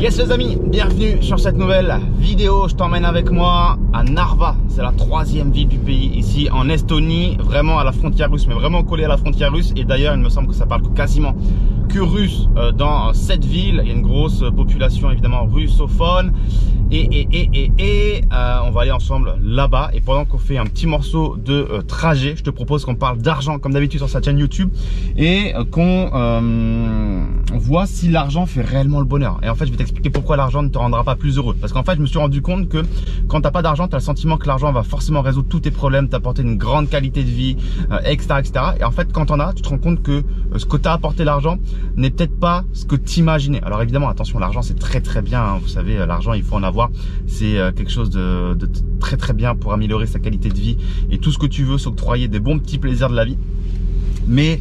Yes les amis, bienvenue sur cette nouvelle vidéo. Je t'emmène avec moi à Narva. C'est la 3e ville du pays ici en Estonie, vraiment à la frontière russe, mais vraiment collé à la frontière russe. Et d'ailleurs il me semble que ça parle quasiment que russe dans cette ville. Il y a une grosse population évidemment russophone. On va aller ensemble là-bas. Et pendant qu'on fait un petit morceau de trajet, je te propose qu'on parle d'argent comme d'habitude sur sa chaîne YouTube et qu'on voit si l'argent fait réellement le bonheur. Et en fait je vais t'expliquer pourquoi l'argent ne te rendra pas plus heureux. Parce qu'en fait je me suis rendu compte que quand tu n'as pas d'argent, tu as le sentiment que l'argent va forcément résoudre tous tes problèmes, t'apporter une grande qualité de vie, etc. Et en fait quand on a, tu te rends compte que ce que t'a apporté l'argent n'est peut-être pas ce que tu imaginais. Alors évidemment attention, l'argent c'est très bien, hein. Vous savez, l'argent il faut en avoir. C'est quelque chose de très bien pour améliorer sa qualité de vie et tout ce que tu veux, s'octroyer des bons petits plaisirs de la vie. Mais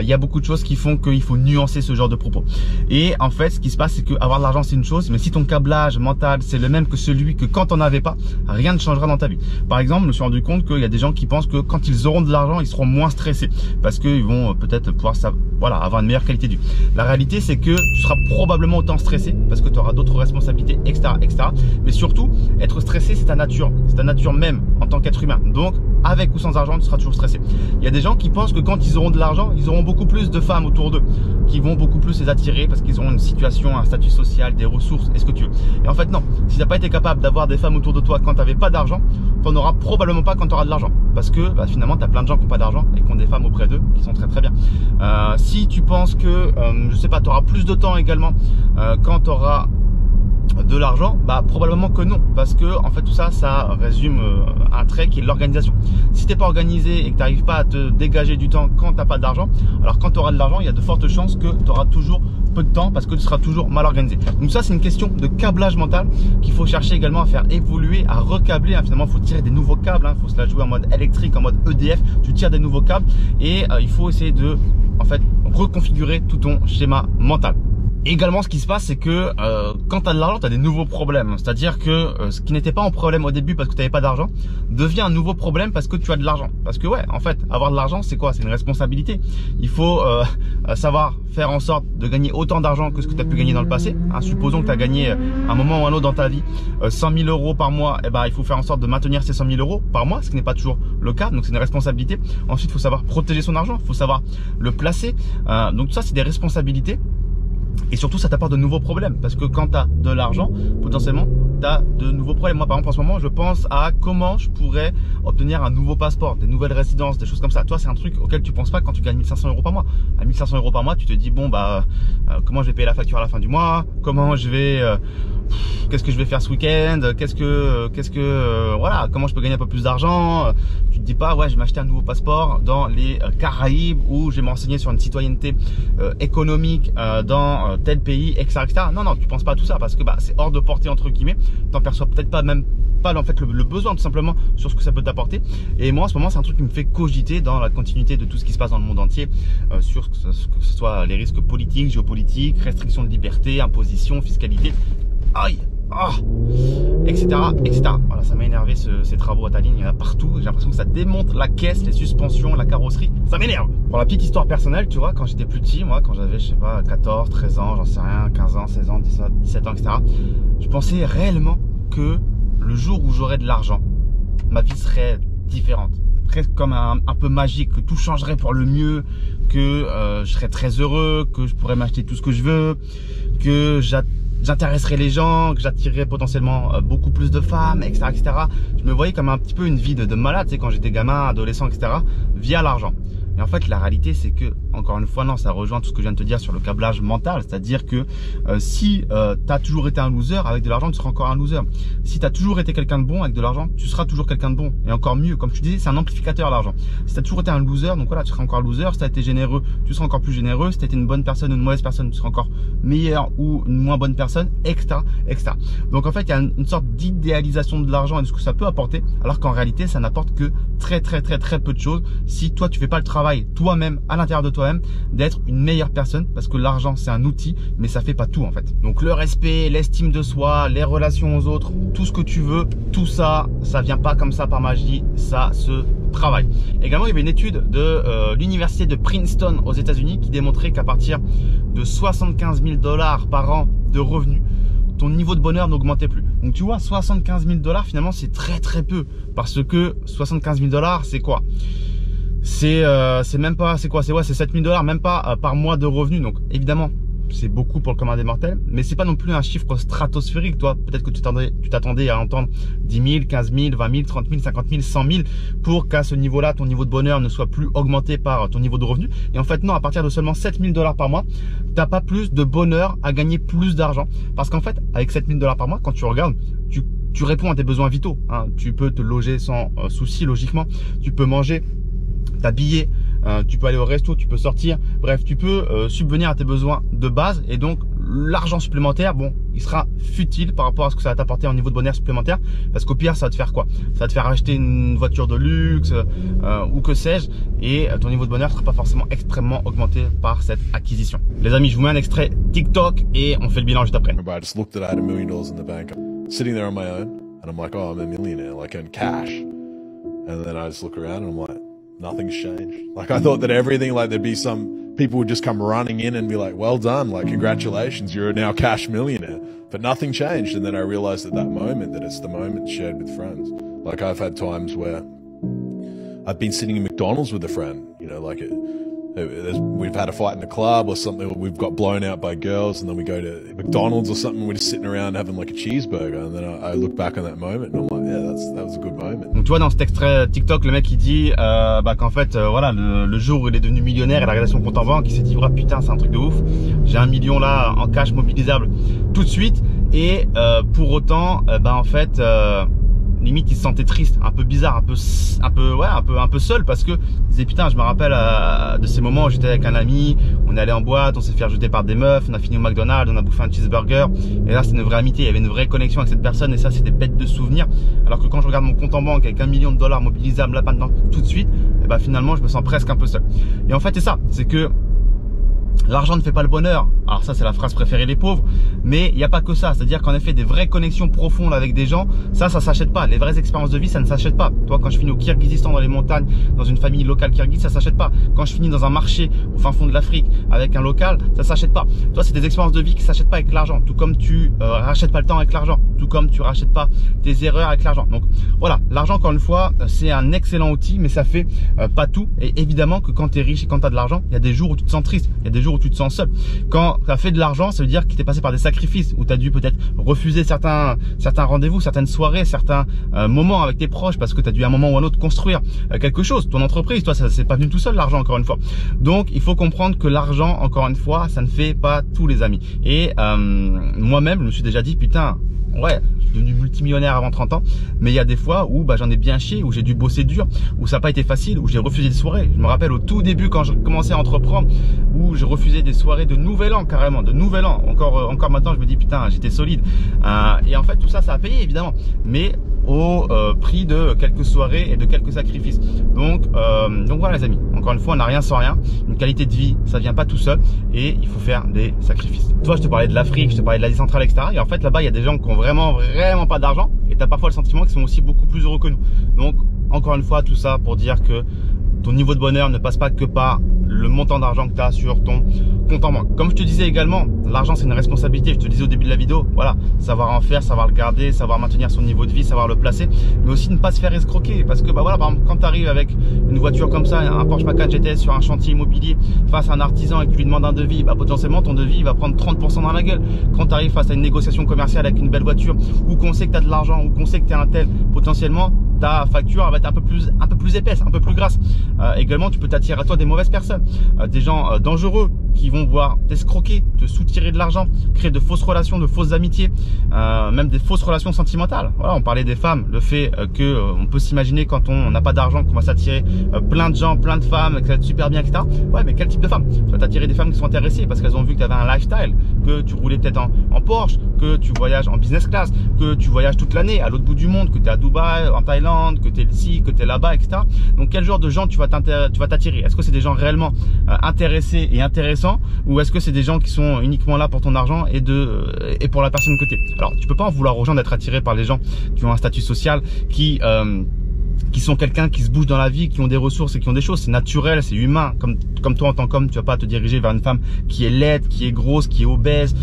il y a beaucoup de choses qui font qu'il faut nuancer ce genre de propos. Et en fait ce qui se passe, c'est que avoir de l'argent c'est une chose, mais si ton câblage mental c'est le même que celui que quand on n'avait pas, rien ne changera dans ta vie. Par exemple, je me suis rendu compte qu'il y a des gens qui pensent que quand ils auront de l'argent, ils seront moins stressés parce qu'ils vont peut-être pouvoir avoir une meilleure qualité de vie. La réalité c'est que tu seras probablement autant stressé parce que tu auras d'autres responsabilités, etc. Mais surtout, être stressé c'est ta nature même en tant qu'être humain. Donc avec ou sans argent, tu seras toujours stressé. Il y a des gens qui pensent que quand ils auront de l'argent, ils auront beaucoup plus de femmes autour d'eux, qui vont beaucoup plus les attirer parce qu'ils ont une situation, un statut social, des ressources, et ce que tu veux. Et en fait non, si tu n'as pas été capable d'avoir des femmes autour de toi quand tu n'avais pas d'argent, tu n'en auras probablement pas quand tu auras de l'argent. Parce que finalement, tu as plein de gens qui n'ont pas d'argent et qui ont des femmes auprès d'eux qui sont très bien. Si tu penses que, je sais pas, tu auras plus de temps également quand tu auras de l'argent, probablement que non, parce que en fait tout ça résume un trait qui est l'organisation. Si t'es pas organisé et que tu n'arrives pas à te dégager du temps quand t'as pas d'argent, alors quand tu auras de l'argent, il y a de fortes chances que tu auras toujours peu de temps parce que tu seras toujours mal organisé. Donc ça c'est une question de câblage mental qu'il faut chercher également à faire évoluer, à recabler. Finalement il faut tirer des nouveaux câbles, il faut se la jouer en mode électrique, en mode EDF, tu tires des nouveaux câbles et il faut essayer de reconfigurer tout ton schéma mental. Également, ce qui se passe, c'est que quand tu as de l'argent, tu as des nouveaux problèmes. C'est-à-dire que ce qui n'était pas un problème au début parce que tu n'avais pas d'argent devient un nouveau problème parce que tu as de l'argent. Parce que en fait, avoir de l'argent, c'est quoi? C'est une responsabilité. Il faut savoir faire en sorte de gagner autant d'argent que ce que tu as pu gagner dans le passé. Supposons que tu as gagné à un moment ou un autre dans ta vie 100 000 euros par mois. Il faut faire en sorte de maintenir ces 100 000 euros par mois, ce qui n'est pas toujours le cas. Donc, c'est une responsabilité. Ensuite, il faut savoir protéger son argent. Il faut savoir le placer. Donc, tout ça, c'est des responsabilités. Et surtout, ça t'apporte de nouveaux problèmes parce que quand tu as de l'argent, potentiellement, tu as de nouveaux problèmes. Moi, par exemple, en ce moment, je pense à comment je pourrais obtenir un nouveau passeport, des nouvelles résidences, des choses comme ça. Toi, c'est un truc auquel tu penses pas quand tu gagnes 1 500 euros par mois. À 1 500 euros par mois, tu te dis, bon, comment je vais payer la facture à la fin du mois? Comment je vais... qu'est-ce que je vais faire ce week-end? Comment je peux gagner un peu plus d'argent? Tu te dis pas, je vais m'acheter un nouveau passeport dans les Caraïbes ou je vais m'enseigner sur une citoyenneté économique dans tel pays, etc. Non, tu penses pas à tout ça parce que c'est hors de portée entre guillemets. T'en perçois peut-être pas le besoin tout simplement sur ce que ça peut t'apporter. Et moi en ce moment c'est un truc qui me fait cogiter dans la continuité de tout ce qui se passe dans le monde entier sur que ce soit les risques politiques, géopolitiques, restrictions de liberté, imposition, fiscalité, etc. Voilà, ça m'a énervé ces travaux à Tallinn, il y en a partout. J'ai l'impression que ça démonte la caisse, les suspensions, la carrosserie. Ça m'énerve. Pour la petite histoire personnelle, tu vois, quand j'étais plus petit, moi, quand j'avais, je sais pas, 14, 13 ans, j'en sais rien, 15 ans, 16 ans, 17 ans, etc. Je pensais réellement que le jour où j'aurais de l'argent, ma vie serait différente. Presque comme un peu magique, que tout changerait pour le mieux, que je serais très heureux, que je pourrais m'acheter tout ce que je veux, que j'intéresserais les gens, que j'attirerais potentiellement beaucoup plus de femmes, etc. Je me voyais comme un petit peu une vie de malade, tu sais, quand j'étais gamin, adolescent, etc. via l'argent. Et en fait, la réalité, c'est que, encore une fois, non, ça rejoint tout ce que je viens de te dire sur le câblage mental. C'est-à-dire que si tu as toujours été un loser, avec de l'argent, tu seras encore un loser. Si tu as toujours été quelqu'un de bon, avec de l'argent, tu seras toujours quelqu'un de bon. Et encore mieux, comme je te disais, c'est un amplificateur, l'argent. Si tu as toujours été un loser, donc voilà, tu seras encore loser. Si tu as été généreux, tu seras encore plus généreux. Si tu as été une bonne personne ou une mauvaise personne, tu seras encore meilleur ou une moins bonne personne, etc. Donc en fait, il y a une sorte d'idéalisation de l'argent et de ce que ça peut apporter, alors qu'en réalité, ça n'apporte que très peu de choses si toi, tu fais pas le travail toi-même, à l'intérieur de toi-même, d'être une meilleure personne, parce que l'argent c'est un outil, mais ça fait pas tout en fait. Donc le respect, l'estime de soi, les relations aux autres, tout ce que tu veux, tout ça, ça vient pas comme ça par magie, ça se travaille. Également, il y avait une étude de l'université de Princeton aux États-Unis qui démontrait qu'à partir de 75 000 $ par an de revenus, ton niveau de bonheur n'augmentait plus. Donc tu vois, 75 000 $, finalement, c'est très très peu. Parce que 75 000 $, c'est quoi? C'est même pas, c'est quoi? C'est 7 000 $, même pas par mois de revenus. Donc évidemment, c'est beaucoup pour le commun des mortels, mais c'est pas non plus un chiffre stratosphérique. Toi, peut-être que tu t'attendais à entendre 10 000, 15 000, 20 000, 30 000, 50 000, 100 000 pour qu'à ce niveau-là, ton niveau de bonheur ne soit plus augmenté par ton niveau de revenu. Et en fait, non, à partir de seulement 7 000 $ par mois, t'as pas plus de bonheur à gagner plus d'argent. Parce qu'en fait, avec 7 000 $ par mois, quand tu regardes, tu réponds à tes besoins vitaux, hein. Tu peux te loger sans souci, logiquement. Tu peux manger, t'habiller, tu peux aller au resto, tu peux sortir, bref, tu peux subvenir à tes besoins de base. Et donc l'argent supplémentaire, bon, il sera futile par rapport à ce que ça va t'apporter en niveau de bonheur supplémentaire, parce qu'au pire ça va te faire quoi? Ça va te faire acheter une voiture de luxe ou que sais-je, et ton niveau de bonheur ne sera pas forcément extrêmement augmenté par cette acquisition. Les amis, je vous mets un extrait TikTok et on fait le bilan juste après. I just looked at I had $1 million in the bank, sitting there on my own, and I'm like, oh, I'm a millionaire, like in cash. And then I just look around and I'm like, nothing's changed. Like I thought that everything, like there'd be some people would just come running in and be like, well done, like congratulations, you're now a cash millionaire. But nothing changed. And then I realized at that moment that it's the moment shared with friends. Like I've had times where I've been sitting in McDonald's with a friend, you know, like we've had a fight in the club or something, or we've got blown out by girls, and then we go to McDonald's or something, we're just sitting around having like a cheeseburger, and then I look back on that moment and I'm like, yeah, that was a good moment. Donc tu vois, dans cet extrait TikTok, le mec il dit qu'en fait voilà, le jour où il est devenu millionnaire, il a regardé son compte en banque, il s'est dit oh, putain, c'est un truc de ouf, j'ai 1 million là en cash mobilisable tout de suite. Et pour autant en fait limite il se sentait triste, un peu bizarre, un peu seul, parce que il disait putain, je me rappelle de ces moments où j'étais avec un ami, on est allé en boîte, on s'est fait rejeter par des meufs, on a fini au McDonald's, on a bouffé un cheeseburger, et là c'est une vraie amitié, il y avait une vraie connexion avec cette personne, et ça c'est des bêtes de souvenirs. Alors que quand je regarde mon compte en banque avec $1 million mobilisable là maintenant tout de suite, et finalement je me sens presque un peu seul. Et en fait c'est ça, c'est que l'argent ne fait pas le bonheur. Alors ça c'est la phrase préférée des pauvres, mais il n'y a pas que ça. C'est-à-dire qu'en effet des vraies connexions profondes avec des gens, ça s'achète pas. Les vraies expériences de vie, ça ne s'achète pas. Toi, quand je finis au Kirghizistan dans les montagnes, dans une famille locale kirghize, ça s'achète pas. Quand je finis dans un marché au fin fond de l'Afrique avec un local, ça s'achète pas. Toi, c'est des expériences de vie qui s'achètent pas avec l'argent. Tout comme tu rachètes pas le temps avec l'argent, tout comme tu rachètes pas tes erreurs avec l'argent. Donc voilà, l'argent encore une fois, c'est un excellent outil, mais ça fait pas tout. Et évidemment que quand tu es riche et quand tu as de l'argent, il y a des jours où tu te sens triste, il y a des jours où tu te sens seul. Quand tu as fait de l'argent, ça veut dire qu'il t'est passé par des sacrifices, où tu as dû peut-être refuser certains rendez-vous, certaines soirées, certains moments avec tes proches, parce que tu as dû à un moment ou à un autre construire quelque chose, ton entreprise. Toi, ça c'est pas venu tout seul, l'argent, encore une fois. Donc il faut comprendre que l'argent, encore une fois, ça ne fait pas tout, les amis. Et moi-même, je me suis déjà dit putain, ouais, je suis devenu multimillionnaire avant 30 ans, mais il y a des fois où j'en ai bien chié, où j'ai dû bosser dur, où ça n'a pas été facile, où j'ai refusé des soirées. Je me rappelle au tout début quand je commençais à entreprendre, où je refusais des soirées de nouvel an, carrément, de nouvel an. Encore maintenant, je me dis putain, j'étais solide. Et en fait, tout ça, ça a payé évidemment, mais au prix de quelques soirées et de quelques sacrifices. Donc voilà les amis, encore une fois, on n'a rien sans rien. Une qualité de vie, ça vient pas tout seul, et il faut faire des sacrifices. Toi, je te parlais de l'Afrique, je te parlais de l'Asie centrale, etc. Et en fait, là-bas, il y a des gens qui ont vraiment pas d'argent, et tu as parfois le sentiment qu'ils sont aussi beaucoup plus heureux que nous. Donc encore une fois, tout ça pour dire que ton niveau de bonheur ne passe pas que par le montant d'argent que tu as sur ton compte en banque. Comme je te disais également, l'argent c'est une responsabilité. Je te disais au début de la vidéo, voilà, savoir en faire, savoir le garder, savoir maintenir son niveau de vie, savoir le placer, mais aussi ne pas se faire escroquer. Parce que voilà, par exemple, quand tu arrives avec une voiture comme ça, un Porsche Macan GTS sur un chantier immobilier face à un artisan et que tu lui demandes un devis, potentiellement ton devis il va prendre 30% dans la gueule. Quand tu arrives face à une négociation commerciale avec une belle voiture, ou qu'on sait que tu as de l'argent, ou qu'on sait que tu es un tel, potentiellement ta facture va être un peu plus épaisse, un peu plus grasse. Également, tu peux t'attirer à toi des mauvaises personnes, des gens dangereux qui vont voir t'escroquer, te soutirer de l'argent, créer de fausses relations, de fausses amitiés, même des fausses relations sentimentales. Voilà, on parlait des femmes, le fait que on peut s'imaginer quand on n'a pas d'argent qu'on va s'attirer plein de gens, plein de femmes, que ça va être super bien, etc. Ouais, mais quel type de femmes? Tu vas t'attirer des femmes qui sont intéressées parce qu'elles ont vu que tu avais un lifestyle, que tu roulais peut-être en Porsche, que tu voyages en business class, que tu voyages toute l'année à l'autre bout du monde, que tu es à Dubaï, en Thaïlande, que tu es ici, que tu es là-bas, etc. Donc quel genre de gens tu vas t'attirer? Est-ce que c'est des gens réellement intéressés et intéressants, ou est-ce que c'est des gens qui sont uniquement là pour ton argent et pour la personne que tu es? Alors tu peux pas en vouloir aux gens d'être attirés par les gens qui ont un statut social, qui qui sont quelqu'un qui se bouge dans la vie, qui ont des ressources et qui ont des choses. C'est naturel, c'est humain. Comme toi en tant qu'homme, tu vas pas te diriger vers une femme qui est laide, qui est grosse, qui est obèse,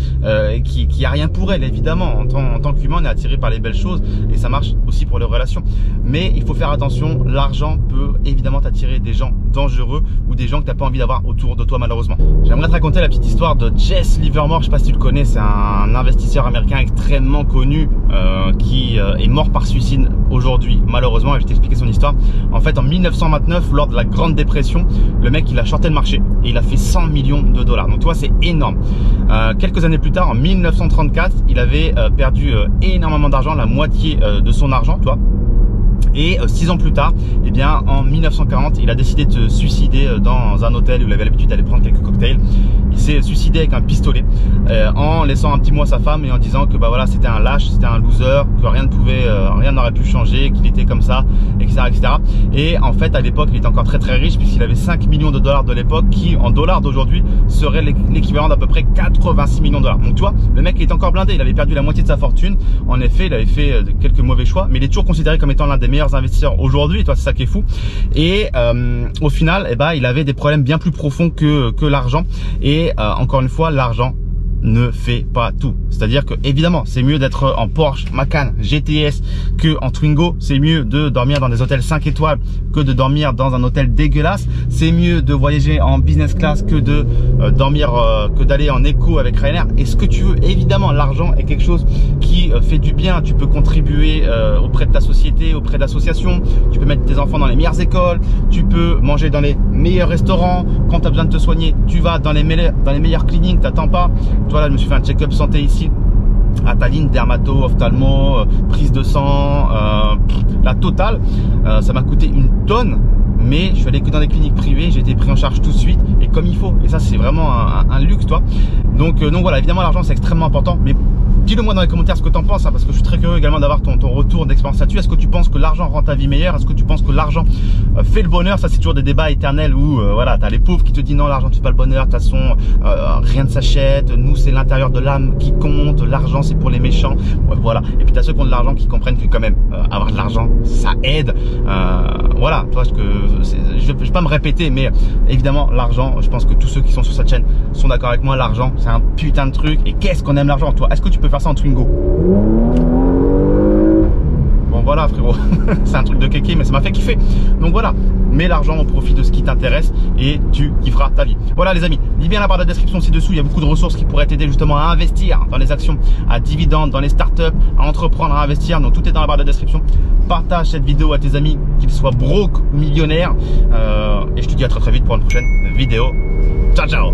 qui a rien pour elle, évidemment. En tant qu'humain, on est attiré par les belles choses et ça marche aussi pour les relations. Mais il faut faire attention, l'argent peut évidemment t'attirer des gens dangereux ou des gens que tu n'as pas envie d'avoir autour de toi, malheureusement. J'aimerais te raconter la petite histoire de Jesse Livermore. Je sais pas si tu le connais, c'est un investisseur américain extrêmement connu qui est mort par suicide aujourd'hui, malheureusement, et je vais t'expliquer son histoire. En fait, en 1929, lors de la Grande Dépression, le mec, il a shorté le marché et il a fait 100 millions de dollars. Donc, tu vois, c'est énorme. Quelques années plus tard, en 1934, il avait perdu énormément d'argent, la moitié de son argent, tu vois. Et 6 ans plus tard, eh bien, en 1940, il a décidé de se suicider dans un hôtel où il avait l'habitude d'aller prendre quelques cocktails. Il s'est suicidé avec un pistolet en laissant un petit mot à sa femme et en disant que bah voilà, c'était un lâche, c'était un loser, que rien n'aurait pu changer, qu'il était comme ça, etc., etc. Et en fait, à l'époque, il était encore très très riche puisqu'il avait 5 millions de dollars de l'époque, qui en dollars d'aujourd'hui serait l'équivalent d'à peu près 86 millions de dollars. Donc tu vois, le mec il est encore blindé, il avait perdu la moitié de sa fortune. En effet, il avait fait quelques mauvais choix, mais il est toujours considéré comme étant l'un des meilleurs investisseurs aujourd'hui. Toi, c'est ça qui est fou. Et au final, eh ben, il avait des problèmes bien plus profonds que l'argent. Et encore une fois, l'argent ne fait pas tout. C'est-à-dire que évidemment, c'est mieux d'être en Porsche, Macan, GTS que en Twingo. C'est mieux de dormir dans des hôtels 5 étoiles que de dormir dans un hôtel dégueulasse. C'est mieux de voyager en business class que de d'aller en éco avec Ryanair. Et ce que tu veux, évidemment, l'argent est quelque chose qui fait du bien. Tu peux contribuer auprès de ta société, auprès d'associations. Tu peux mettre tes enfants dans les meilleures écoles. Tu peux manger dans les meilleurs restaurants. Quand tu as besoin de te soigner, tu vas dans les meilleures cliniques. T'attends pas. Voilà, je me suis fait un check-up santé ici à Tallinn, dermato, ophtalmo, prise de sang, la totale. Ça m'a coûté une tonne, mais je suis allé que dans des cliniques privées, j'ai été pris en charge tout de suite et comme il faut. Et ça, c'est vraiment un luxe, toi. Donc voilà, évidemment, l'argent, c'est extrêmement important, mais dis-le moi dans les commentaires ce que tu en penses, hein, parce que je suis très curieux également d'avoir ton retour d'expérience là-dessus. Est-ce que tu penses que l'argent rend ta vie meilleure? Est-ce que tu penses que l'argent fait le bonheur? Ça, c'est toujours des débats éternels où voilà, tu as les pauvres qui te disent non, l'argent ne fait pas le bonheur, de toute façon, rien ne s'achète, nous c'est l'intérieur de l'âme qui compte, l'argent c'est pour les méchants. Ouais, voilà. Et puis tu as ceux qui ont de l'argent qui comprennent que quand même avoir de l'argent ça aide. Voilà, tu vois, je vais pas me répéter, mais évidemment l'argent, je pense que tous ceux qui sont sur cette chaîne sont d'accord avec moi, l'argent c'est un putain de truc. Et qu'est-ce qu'on aime l'argent, toi? Est-ce que tu peux faire ça en Twingo? Bon voilà frérot, c'est un truc de kéké mais ça m'a fait kiffer. Donc voilà, mets l'argent au profit de ce qui t'intéresse et tu kifferas ta vie. Voilà les amis, lis bien la barre de description ci-dessous, il y a beaucoup de ressources qui pourraient t'aider justement à investir dans les actions à dividendes, dans les startups, à entreprendre, à investir. Donc tout est dans la barre de description. Partage cette vidéo à tes amis, qu'ils soient broke ou millionnaires. Et je te dis à très très vite pour une prochaine vidéo. Ciao ciao.